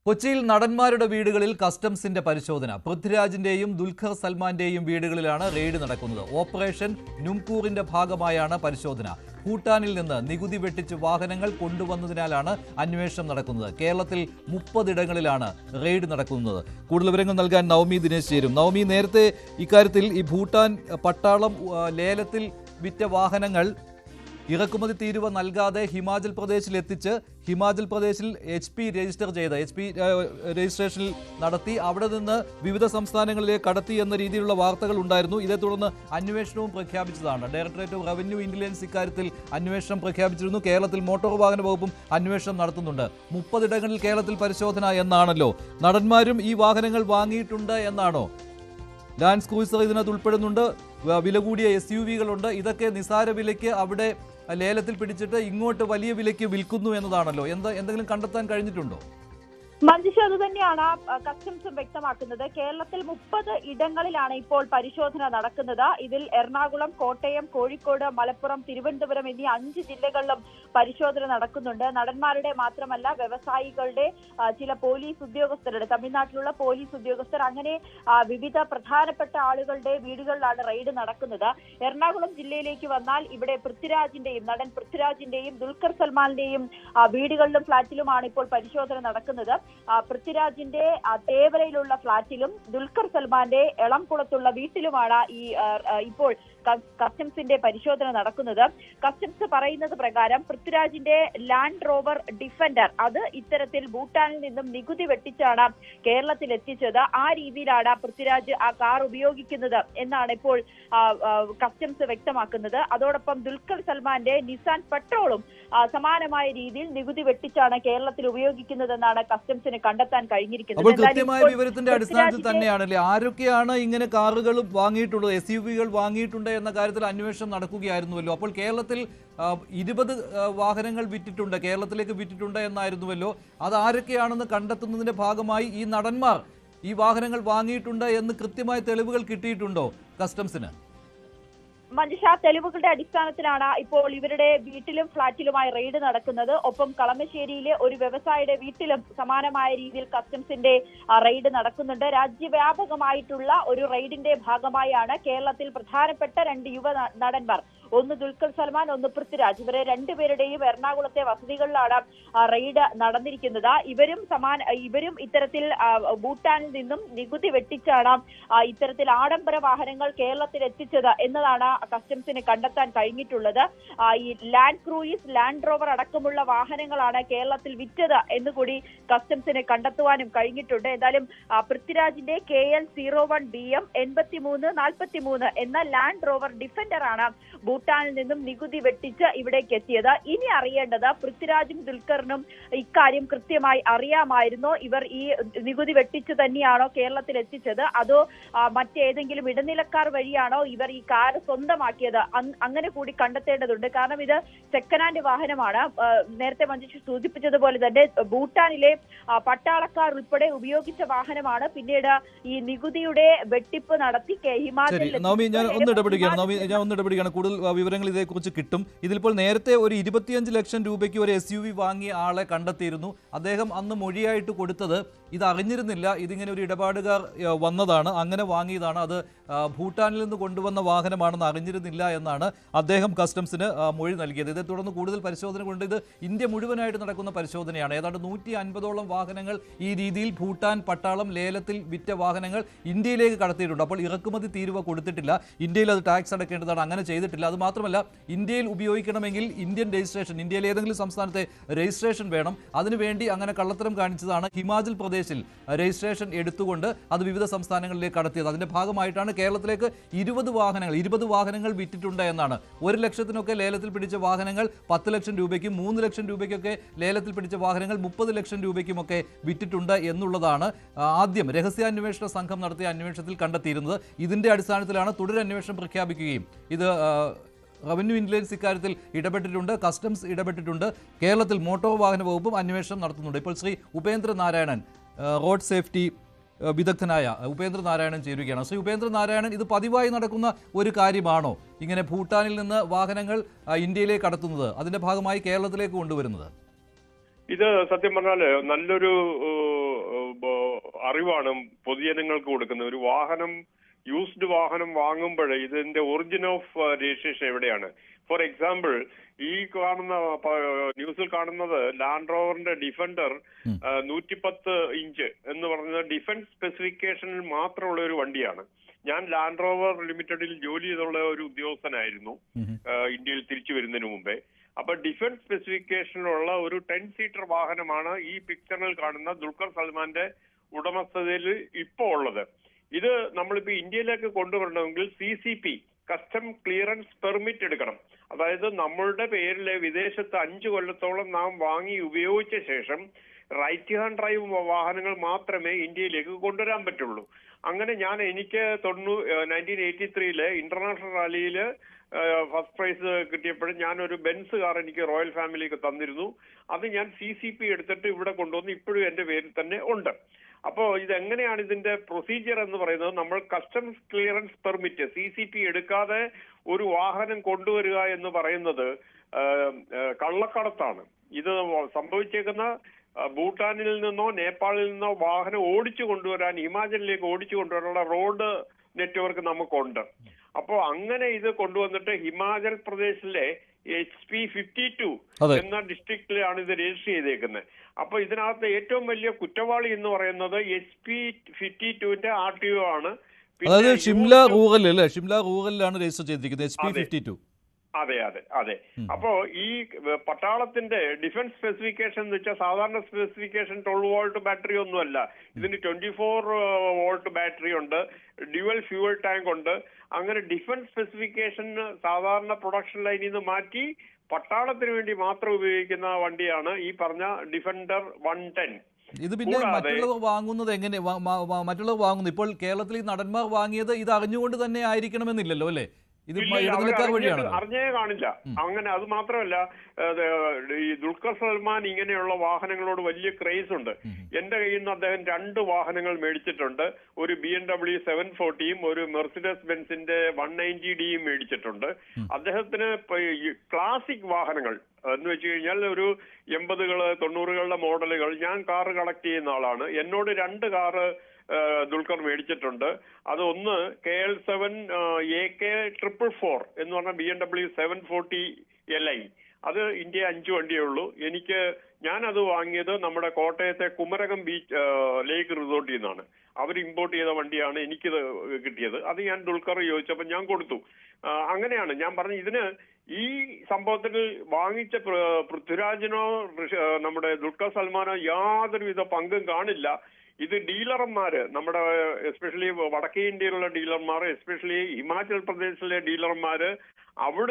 കൊച്ചിയിൽ നടന്മാരുടെ വീടുകളിൽ കസ്റ്റംസിന്റെ പരിശോധന. പൃഥ്വിരാജിന്റെയും ദുൽഖർ സൽമാന്റെയും വീടുകളിലാണ് റെയ്ഡ് നടക്കുന്നത്. ഓപ്പറേഷൻ നുംകൂറിന്റെ ഭാഗമായാണ് പരിശോധന. ഭൂട്ടാനിൽ നിന്ന് നികുതി വെട്ടിച്ച് വാഹനങ്ങൾ കൊണ്ടുവന്നതിനാലാണ് അന്വേഷണം നടക്കുന്നത്. കേരളത്തിൽ 30 ഇടങ്ങളിലാണ് റെയ്ഡ് നടക്കുന്നത്. കൂടുതൽ വിവരങ്ങൾ നൽകാൻ നവമി ദിനേശ് ചേരും. നവമി, നേരത്തെ ഇക്കാര്യത്തിൽ ഈ ഭൂട്ടാൻ പട്ടാളം ലേലത്തിൽ വിറ്റ വാഹനങ്ങൾ ഇറക്കുമതി തീരുവ നൽകാതെ ഹിമാചൽ പ്രദേശിൽ എത്തിച്ച് ഹിമാചൽ പ്രദേശിൽ HP രജിസ്റ്റർ ചെയ്ത് HP രജിസ്ട്രേഷനിൽ നടത്തി അവിടെ നിന്ന് വിവിധ സംസ്ഥാനങ്ങളിലേക്ക് കടത്തി എന്ന രീതിയിലുള്ള വാർത്തകൾ ഉണ്ടായിരുന്നു. ഇതേ തുടർന്ന് അന്വേഷണവും പ്രഖ്യാപിച്ചതാണ്. ഡയറക്ടറേറ്റ് ഓഫ് റവന്യൂ ഇന്റലിജൻസ് ഇക്കാര്യത്തിൽ അന്വേഷണം പ്രഖ്യാപിച്ചിരുന്നു. കേരളത്തിൽ മോട്ടോർ വാഹന വകുപ്പും അന്വേഷണം നടത്തുന്നുണ്ട്. 30 ഇടങ്ങളിൽ കേരളത്തിൽ പരിശോധന എന്നാണല്ലോ. നടന്മാരും ഈ വാഹനങ്ങൾ വാങ്ങിയിട്ടുണ്ട് എന്നാണോ? ലാൻഡ് ക്രൂയിസർ ഇതിനകത്ത് ഉൾപ്പെടുന്നുണ്ട്. വില കൂടിയ SUV-കളുണ്ട്. ഇതൊക്കെ നിസാര വിലയ്ക്ക് അവിടെ ലേലത്തിൽ പിടിച്ചിട്ട് ഇങ്ങോട്ട് വലിയ വിലയ്ക്ക് വിൽക്കുന്നു എന്നതാണല്ലോ. എന്തെങ്കിലും കണ്ടെത്താൻ കഴിഞ്ഞിട്ടുണ്ടോ? മഞ്ജുഷ, അത് തന്നെയാണ് കസ്റ്റംസും വ്യക്തമാക്കുന്നത്. കേരളത്തിൽ 30 ഇടങ്ങളിലാണ് ഇപ്പോൾ പരിശോധന നടക്കുന്നത്. ഇതിൽ എറണാകുളം, കോട്ടയം, കോഴിക്കോട്, മലപ്പുറം, തിരുവനന്തപുരം എന്നീ 5 ജില്ലകളിലും പരിശോധന നടക്കുന്നുണ്ട്. നടന്മാരുടെ മാത്രമല്ല, വ്യവസായികളുടെ, ചില പോലീസ് ഉദ്യോഗസ്ഥരുടെ, തമിഴ്നാട്ടിലുള്ള പോലീസ് ഉദ്യോഗസ്ഥർ, അങ്ങനെ വിവിധ പ്രധാനപ്പെട്ട ആളുകളുടെ വീടുകളിലാണ് റെയ്ഡ് നടക്കുന്നത്. എറണാകുളം ജില്ലയിലേക്ക് വന്നാൽ ഇവിടെ നടൻ പൃഥ്വിരാജിന്റെയും ദുൽഖർ സൽമാന്റെയും വീടുകളിലും ഫ്ളാറ്റിലുമാണ് ഇപ്പോൾ പരിശോധന നടക്കുന്നത്. പൃഥ്വിരാജിന്റെ തേവരയിലുള്ള ഫ്ളാറ്റിലും ദുൽഖർ സൽമാന്റെ എളംകുളത്തുള്ള വീട്ടിലുമാണ് ഇപ്പോൾ കസ്റ്റംസിന്റെ പരിശോധന നടക്കുന്നത്. കസ്റ്റംസ് പറയുന്നത് പ്രകാരം പൃഥ്വിരാജിന്റെ ലാൻഡ് റോവർ ഡിഫൻഡർ അത് ഇത്തരത്തിൽ ഭൂട്ടാനിൽ നിന്നും നികുതി വെട്ടിച്ചാണ് കേരളത്തിൽ എത്തിച്ചത്. ആ രീതിയിലാണ് പൃഥ്വിരാജ് ആ കാർ ഉപയോഗിക്കുന്നത് എന്നാണ് ഇപ്പോൾ കസ്റ്റംസ് വ്യക്തമാക്കുന്നത്. അതോടൊപ്പം ദുൽഖർ സൽമാന്റെ നിസാൻ പെട്രോളും സമാനമായ രീതിയിൽ നികുതി വെട്ടിച്ചാണ് കേരളത്തിൽ ഉപയോഗിക്കുന്നതെന്നാണ് കസ്റ്റംസിന് കണ്ടെത്താൻ കഴിഞ്ഞിരിക്കുന്നത്. കൃത്യമായ വിവരത്തിന്റെ അടിസ്ഥാനത്തിൽ തന്നെയാണല്ലേ ആരൊക്കെയാണ് ഇങ്ങനെ കാറുകൾ വാങ്ങിയിട്ടുള്ളത്, SUV-കൾ വാങ്ങിയിട്ടുണ്ട് എന്ന കാര്യത്തിൽ അന്വേഷണം നടക്കുകയായിരുന്നുവല്ലോ. അപ്പോൾ കേരളത്തിൽ 20 വാഹനങ്ങൾ വിറ്റിട്ടുണ്ട്, കേരളത്തിലേക്ക് വിറ്റിട്ടുണ്ട് എന്നായിരുന്നുവല്ലോ. അത് ആരൊക്കെയാണെന്ന് കണ്ടെത്തുന്നതിന്റെ ഭാഗമായി ഈ നടന്മാർ ഈ വാഹനങ്ങൾ വാങ്ങിയിട്ടുണ്ട് എന്ന് കൃത്യമായ തെളിവുകൾ കിട്ടിയിട്ടുണ്ടോ കസ്റ്റംസിന്? മഞ്ജുഷ, തെളിവുകളുടെ അടിസ്ഥാനത്തിലാണ് ഇപ്പോൾ ഇവരുടെ വീട്ടിലും ഫ്ളാറ്റിലുമായി റെയ്ഡ് നടക്കുന്നത്. ഒപ്പം കളമശ്ശേരിയിലെ ഒരു വ്യവസായിയുടെ വീട്ടിലും സമാനമായ രീതിയിൽ കസ്റ്റംസിന്റെ റെയ്ഡ് നടക്കുന്നുണ്ട്. രാജ്യവ്യാപകമായിട്ടുള്ള ഒരു റെയ്ഡിന്റെ ഭാഗമായാണ് കേരളത്തിൽ പ്രധാനപ്പെട്ട 2 യുവ നടന്മാർ, ഒന്ന് ദുൽഖർ സൽമാൻ, ഒന്ന് പൃഥ്വിരാജ്, ഇവരെ 2 പേരുടെയും എറണാകുളത്തെ വസതികളിലാണ് റെയ്ഡ് നടന്നിരിക്കുന്നത്. ഇവരും ഇത്തരത്തിൽ ഭൂട്ടാനിൽ നിന്നും നികുതി വെട്ടിച്ചാണ് ഇത്തരത്തിൽ ആഡംബര വാഹനങ്ങൾ കേരളത്തിൽ എത്തിച്ചത് എന്നതാണ് കസ്റ്റംസിന് കണ്ടെത്താൻ കഴിഞ്ഞിട്ടുള്ളത്. ഈ ലാൻഡ് ക്രൂയിസ്, ലാൻഡ് റോവർ അടക്കമുള്ള വാഹനങ്ങളാണ് കേരളത്തിൽ വിറ്റത് എന്നുകൂടി കസ്റ്റംസിന് കണ്ടെത്തുവാനും കഴിഞ്ഞിട്ടുണ്ട്. എന്തായാലും പൃഥ്വിരാജിന്റെ KL 01 BM 8343 എന്ന ലാൻഡ് റോവർ ഡിഫൻഡർ ആണ് ഭൂട്ടാനിൽ നിന്നും നികുതി വെട്ടിച്ച് ഇവിടേക്ക് എത്തിയത്. ഇനി അറിയേണ്ടത് പൃഥ്വിരാജും ദുൽഖറിനും ഇക്കാര്യം കൃത്യമായി അറിയാമായിരുന്നോ? ഇവർ ഈ നികുതി വെട്ടിച്ച് തന്നെയാണോ കേരളത്തിൽ എത്തിച്ചത്, അതോ മറ്റേതെങ്കിലും ഇടനിലക്കാർ വഴിയാണോ ഇവർ ഈ കാർ സ്വന്തമാക്കിയത്? അങ്ങനെ കൂടി കണ്ടെത്തേണ്ടതുണ്ട്. കാരണം ഇത് സെക്കൻഡ് ഹാൻഡ് വാഹനമാണ്. നേരത്തെ മഞ്ജുഷ സൂചിപ്പിച്ചതുപോലെ തന്നെ ഭൂട്ടാനിലെ പട്ടാളക്കാർ ഉൾപ്പെടെ ഉപയോഗിച്ച വാഹനമാണ്. പിന്നീട് ഈ നികുതിയുടെ വെട്ടിപ്പ് നടത്തി ഹിമാചലിൽ. ഞാൻ ഒന്ന് ഇടപെടുകയാണ്. കൂടുതൽ വിവരങ്ങൾ ഇതേക്കുറിച്ച് കിട്ടും. ഇതിലിപ്പോൾ നേരത്തെ ഒരു 25 ലക്ഷം രൂപയ്ക്ക് ഒരു SUV വാങ്ങിയ ആളെ കണ്ടെത്തിയിരുന്നു. അദ്ദേഹം അന്ന് മൊഴിയായിട്ട് കൊടുത്തത് ഇത് അറിഞ്ഞിരുന്നില്ല, ഇതിങ്ങനെ ഒരു ഇടപാടുകാർ വന്നതാണ്, അങ്ങനെ വാങ്ങിയതാണ്, അത് ഭൂട്ടാനിൽ നിന്ന് കൊണ്ടുവന്ന വാഹനമാണെന്ന് അറിഞ്ഞിരുന്നില്ല എന്നാണ് അദ്ദേഹം കസ്റ്റംസിന് മൊഴി നൽകിയത്. ഇതേ തുടർന്ന് കൂടുതൽ പരിശോധന കൊണ്ട് ഇത് ഇന്ത്യ മുഴുവനായിട്ട് നടക്കുന്ന പരിശോധനയാണ്. ഏതാണ്ട് 150ഓളം വാഹനങ്ങൾ ഈ രീതിയിൽ ഭൂട്ടാൻ പട്ടാളം ലേലത്തിൽ വിറ്റ വാഹനങ്ങൾ ഇന്ത്യയിലേക്ക് കടത്തിയിട്ടുണ്ട്. അപ്പോൾ ഇറക്കുമതി തീരുവ കൊടുത്തിട്ടില്ല, ഇന്ത്യയിൽ അത് ടാക്സ് അടക്കേണ്ടതാണ്, അങ്ങനെ ചെയ്തിട്ടില്ല. അത് മാത്രമല്ല, ഇന്ത്യയിൽ ഉപയോഗിക്കണമെങ്കിൽ ഇന്ത്യൻ രജിസ്ട്രേഷൻ, ഇന്ത്യയിലെ ഏതെങ്കിലും സംസ്ഥാനത്തെ രജിസ്ട്രേഷൻ വേണം. അതിനുവേണ്ടി അങ്ങനെ കള്ളത്തരം കാണിച്ചതാണ് ഹിമാചൽ പ്രദേശിൽ രജിസ്ട്രേഷൻ എടുത്തുകൊണ്ട് അത് വിവിധ സംസ്ഥാനങ്ങളിലേക്ക് കടത്തിയത്. അതിന്റെ ഭാഗമായിട്ടാണ് കേരളത്തിലേക്ക് 20 വാഹനങ്ങൾ വിറ്റിട്ടുണ്ട് എന്നാണ്. 1 ലക്ഷത്തിനൊക്കെ ലേലത്തിൽ പിടിച്ച വാഹനങ്ങൾ 10 ലക്ഷം രൂപയ്ക്കും 3 ലക്ഷം രൂപയ്ക്കൊക്കെ ലേലത്തിൽ പിടിച്ച വാഹനങ്ങൾ 30 ലക്ഷം രൂപയ്ക്കുമൊക്കെ വിറ്റിട്ടുണ്ട് എന്നുള്ളതാണ് ആദ്യം രഹസ്യാന്വേഷണ സംഘം നടത്തിയ അന്വേഷണത്തിൽ കണ്ടെത്തിയിരുന്നത്. ഇതിന്റെ അടിസ്ഥാനത്തിലാണ് തുടരന്വേഷണം പ്രഖ്യാപിക്കുകയും ഇത് റവന്യൂ ഇന്റലിജൻസ് ഇക്കാര്യത്തിൽ ഇടപെട്ടിട്ടുണ്ട്, കസ്റ്റംസ് ഇടപെട്ടിട്ടുണ്ട്. കേരളത്തിൽ മോട്ടോർ വാഹന വകുപ്പും അന്വേഷണം നടത്തുന്നുണ്ട്. ഇപ്പോൾ ശ്രീ ഉപേന്ദ്ര നാരായണൻ, റോഡ് സേഫ്റ്റി വിദഗ്ധനായ ഉപേന്ദ്ര നാരായണൻ ചേരുകയാണ്. ശ്രീ ഉപേന്ദ്ര നാരായണൻ, ഇത് പതിവായി നടക്കുന്ന ഒരു കാര്യമാണോ ഇങ്ങനെ ഭൂട്ടാനിൽ നിന്ന് വാഹനങ്ങൾ ഇന്ത്യയിലേക്ക് കടത്തുന്നത്, അതിന്റെ ഭാഗമായി കേരളത്തിലേക്ക് കൊണ്ടുവരുന്നത്? ഇത് സത്യം പറഞ്ഞാല് നല്ലൊരു അറിവാണ് പൊതുജനങ്ങൾക്ക് കൊടുക്കുന്നത്. ഒരു വാഹനം, യൂസ്ഡ് വാഹനം വാങ്ങുമ്പോൾ ഇതിന്റെ ഒറിജിൻ ഓഫ് രജിസ്ട്രേഷൻ എവിടെയാണ്. ഫോർ എക്സാമ്പിൾ, ഈ കാണുന്ന ന്യൂസിൽ കാണുന്നത് ലാൻഡ് റോവറിന്റെ ഡിഫൻഡർ 110 ഇഞ്ച് എന്ന് പറഞ്ഞത് ഡിഫൻസ് സ്പെസിഫിക്കേഷനിൽ മാത്രമുള്ള ഒരു വണ്ടിയാണ്. ഞാൻ ലാൻഡ് റോവർ ലിമിറ്റഡിൽ ജോലി ചെയ്തുള്ള ഒരു ഉദ്യോഗസ്ഥനായിരുന്നു ഇന്ത്യയിൽ തിരിച്ചു വരുന്നതിന് മുമ്പേ. അപ്പൊ ഡിഫൻസ് സ്പെസിഫിക്കേഷനിലുള്ള ഒരു 10 സീറ്റർ വാഹനമാണ് ഈ പിക്ചറിൽ കാണുന്ന ദുൽഖർ സൽമാന്റെ ഉടമസ്ഥതയിൽ ഇപ്പോ ഉള്ളത്. ഇത് നമ്മളിപ്പോ ഇന്ത്യയിലേക്ക് കൊണ്ടുവരണമെങ്കിൽ CCP, കസ്റ്റം ക്ലിയറൻസ് പെർമിറ്റ് എടുക്കണം. അതായത് നമ്മളുടെ പേരിലെ വിദേശത്ത് 5 കൊല്ലത്തോളം നാം വാങ്ങി ഉപയോഗിച്ച ശേഷം റൈറ്റ് ഹാൻഡ് ഡ്രൈവ് വാഹനങ്ങൾ മാത്രമേ ഇന്ത്യയിലേക്ക് കൊണ്ടുവരാൻ പറ്റുള്ളൂ. അങ്ങനെ എനിക്ക് 1983 ഇന്റർനാഷണൽ റാലിയിൽ ഫസ്റ്റ് പ്രൈസ് കിട്ടിയപ്പോഴും ഞാനൊരു ബെൻസ് കാർ എനിക്ക് റോയൽ ഫാമിലിക്ക് തന്നിരുന്നു. അത് ഞാൻ CCP എടുത്തിട്ട് ഇവിടെ കൊണ്ടുവന്ന് ഇപ്പോഴും എന്റെ പേരിൽ തന്നെ ഉണ്ട്. അപ്പോ ഇതെങ്ങനെയാണ് ഇതിന്റെ പ്രൊസീജിയർ എന്ന് പറയുന്നത്? നമ്മൾ കസ്റ്റംസ് ക്ലിയറൻസ് പെർമിറ്റ് CCP എടുക്കാതെ ഒരു വാഹനം കൊണ്ടുവരിക എന്ന് പറയുന്നത് കള്ളക്കടത്താണ്. ഇത് സംഭവിച്ചേക്കുന്ന ഭൂട്ടാനിൽ നിന്നോ നേപ്പാളിൽ നിന്നോ വാഹനം ഓടിച്ചു കൊണ്ടുവരാൻ, ഹിമാചലിലേക്ക് ഓടിച്ചു കൊണ്ടുവരാനുള്ള റോഡ് നെറ്റ്വർക്ക് നമുക്കുണ്ട്. അപ്പോ അങ്ങനെ ഇത് കൊണ്ടുവന്നിട്ട് ഹിമാചൽ പ്രദേശിലെ HP 52 എന്ന ഡിസ്ട്രിക്റ്റിലാണ് ഇത് രജിസ്റ്റർ ചെയ്തേക്കുന്നത്. അപ്പൊ ഇതിനകത്ത് ഏറ്റവും വലിയ കുറ്റവാളി എന്ന് പറയുന്നത് HP 52ന്റെ RTO ആണ്. അതായത് ഷിംല റൂറൽ അല്ലേ? ഷിംല റൂറലിലാണ് രജിസ്റ്റർ ചെയ്തിരിക്കുന്നത് HP 52. അതെ അതെ അതെ. അപ്പോ ഈ പട്ടാളത്തിന്റെ ഡിഫൻസ് സ്പെസിഫിക്കേഷൻ എന്ന് വെച്ചാൽ സാധാരണ സ്പെസിഫിക്കേഷൻ 12 വോൾട്ട് ബാറ്ററി ഒന്നുമല്ല. ഇതിന് 24 വോൾട്ട് ബാറ്ററി ഉണ്ട്, ഡ്യുവൽ ഫ്യൂവൽ ടാങ്ക് ഉണ്ട്. അങ്ങനെ ഡിഫൻസ് സ്പെസിഫിക്കേഷൻ സാധാരണ പ്രൊഡക്ഷൻ ലൈനിൽ നിന്ന് മാറ്റി പട്ടാളത്തിന് വേണ്ടി മാത്രം ഉപയോഗിക്കുന്ന വണ്ടിയാണ് ഈ പറഞ്ഞ ഡിഫൻഡർ 110. ഇത് പിന്നെ മറ്റുള്ളവർ വാങ്ങുന്നത് എങ്ങനെ? മറ്റുള്ളവർ വാങ്ങുന്നു ഇപ്പോൾ കേരളത്തിൽ ഈ നടന്മാർ വാങ്ങിയത് ഇത് അറിഞ്ഞുകൊണ്ട് തന്നെ ആയിരിക്കണമെന്നില്ലല്ലോ അല്ലേ? ഇത് അറിഞ്ഞേ കാണില്ല. അങ്ങനെ അത് മാത്രമല്ല, ഈ ദുൽഖർ സൽമാൻ ഇങ്ങനെയുള്ള വാഹനങ്ങളോട് വലിയ ക്രേസ് ഉണ്ട്. എന്റെ കയ്യിൽ നിന്ന് അദ്ദേഹം 2 വാഹനങ്ങൾ മേടിച്ചിട്ടുണ്ട്. ഒരു BMW 740യും ഒരു മെർസിഡസ് ബെൻസിന്റെ 190Dയും മേടിച്ചിട്ടുണ്ട്. അദ്ദേഹത്തിന് ക്ലാസിക് വാഹനങ്ങൾ എന്ന് വെച്ച് കഴിഞ്ഞാൽ ഒരു 80കൾ 90കളുടെ മോഡലുകൾ. ഞാൻ കാറ് കളക്ട് ചെയ്യുന്ന ആളാണ്. എന്നോട് 2 കാറ് ദുൽഖർ മേടിച്ചിട്ടുണ്ട്. അത് ഒന്ന് KL7 AK 444 എന്ന് പറഞ്ഞ BMW 740 Li. അത് ഇന്ത്യ 5 വണ്ടിയേ ഉള്ളൂ. ഞാനത് വാങ്ങിയത് നമ്മുടെ കോട്ടയത്തെ കുമരകം ബീച്ച് ലേക്ക് റിസോർട്ടിൽ നിന്നാണ്. അവർ ഇമ്പോർട്ട് ചെയ്ത വണ്ടിയാണ് എനിക്കിത് കിട്ടിയത്. അത് ഞാൻ ദുൽഖർ ചോദിച്ചപ്പോൾ ഞാൻ കൊടുത്തു. അങ്ങനെയാണ് ഞാൻ പറഞ്ഞത്. ഇതിന് ഈ സംഭവത്തിൽ വാങ്ങിച്ച പൃഥ്വിരാജിനോ നമ്മുടെ ദുൽഖർ സൽമാനോ യാതൊരുവിധ പങ്കും കാണില്ല. ഇത് ഡീലർമാര്, നമ്മുടെ എസ്പെഷ്യലി വടക്കേ ഇന്ത്യയിലുള്ള ഡീലർമാർ, എസ്പെഷ്യലി ഹിമാചൽ പ്രദേശിലെ ഡീലർമാര്, അവിടെ